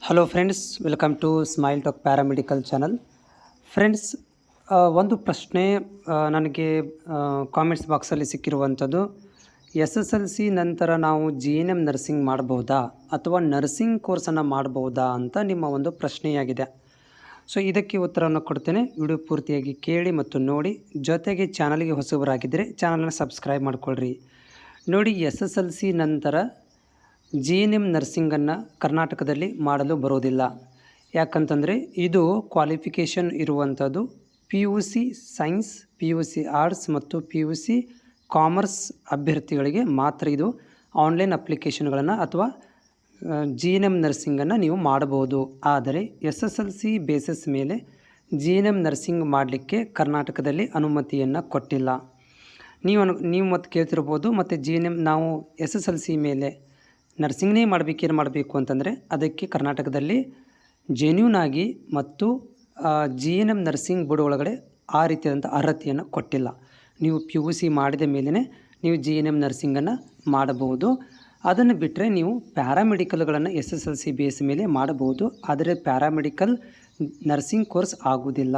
Hello friends, welcome to smile talk paramedical channel. Friends, ಒಂದು ಪ್ರಶ್ನೆ ನನಗೆ ಕಾಮೆಂಟ್ಸ್ ಬಾಕ್ಸಲ್ಲಿ ಸಿಕ್ಕಿರುವಂಥದ್ದು. SSLC ನಂತರ ನಾವು GNM ನರ್ಸಿಂಗ್ ಮಾಡಬಹುದಾ ಅಥವಾ ನರ್ಸಿಂಗ್ ಕೋರ್ಸನ್ನು ಮಾಡಬಹುದಾ ಅಂತ ನಿಮ್ಮ ಒಂದು ಪ್ರಶ್ನೆಯಾಗಿದೆ. ಸೊ ಇದಕ್ಕೆ ಉತ್ತರವನ್ನು ಕೊಡ್ತೇನೆ. ವಿಡಿಯೋ ಪೂರ್ತಿಯಾಗಿ ಕೇಳಿ ಮತ್ತು ನೋಡಿ. ಜೊತೆಗೆ ಚಾನಲ್ಗೆ ಹೊಸಬರಾಗಿದ್ದರೆ ಚಾನಲನ್ನು ಸಬ್ಸ್ಕ್ರೈಬ್ ಮಾಡಿಕೊಳ್ಳ್ರಿ. ನೋಡಿ, SSLC ನಂತರ GNM ನರ್ಸಿಂಗನ್ನು ಕರ್ನಾಟಕದಲ್ಲಿ ಮಾಡಲು ಬರೋದಿಲ್ಲ. ಯಾಕಂತಂದರೆ ಇದು ಕ್ವಾಲಿಫಿಕೇಷನ್ ಇರುವಂಥದ್ದು PUC ಸೈನ್ಸ್, PUC ಆರ್ಟ್ಸ್ ಮತ್ತು PUC ಕಾಮರ್ಸ್ ಅಭ್ಯರ್ಥಿಗಳಿಗೆ ಮಾತ್ರ ಇದು ಆನ್ಲೈನ್ ಅಪ್ಲಿಕೇಶನ್ಗಳನ್ನು ಅಥವಾ GNM ನರ್ಸಿಂಗನ್ನು ನೀವು ಮಾಡಬಹುದು. ಆದರೆ SSLC ಬೇಸಿಸ್ ಮೇಲೆ GNM ನರ್ಸಿಂಗ್ ಮಾಡಲಿಕ್ಕೆ ಕರ್ನಾಟಕದಲ್ಲಿ ಅನುಮತಿಯನ್ನು ಕೊಟ್ಟಿಲ್ಲ. ನೀವು ಮತ್ತೆ ಕೇಳ್ತಿರ್ಬೋದು, ಮತ್ತು GNM ನಾವು SSLC ಮೇಲೆ ನರ್ಸಿಂಗ್ನೇ ಮಾಡಬೇಕು ಅಂತಂದರೆ ಅದಕ್ಕೆ ಕರ್ನಾಟಕದಲ್ಲಿ ಜೆನ್ಯೂನ್ ಆಗಿ ಮತ್ತು GNM ನರ್ಸಿಂಗ್ ಬೋರ್ಡ್ ಒಳಗಡೆ ಆ ರೀತಿಯಾದಂಥ ಅರ್ಹತೆಯನ್ನು ಕೊಟ್ಟಿಲ್ಲ. ನೀವು PUC ಮಾಡಿದ ಮೇಲೇ ನೀವು GNM ನರ್ಸಿಂಗನ್ನು ಮಾಡಬಹುದು. ಅದನ್ನು ಬಿಟ್ಟರೆ ನೀವು ಪ್ಯಾರಾಮೆಡಿಕಲ್ಗಳನ್ನು SSLC ಬೇಸ್ ಮೇಲೆ ಮಾಡಬಹುದು. ಆದರೆ ಪ್ಯಾರಾಮೆಡಿಕಲ್ ನರ್ಸಿಂಗ್ ಕೋರ್ಸ್ ಆಗುವುದಿಲ್ಲ.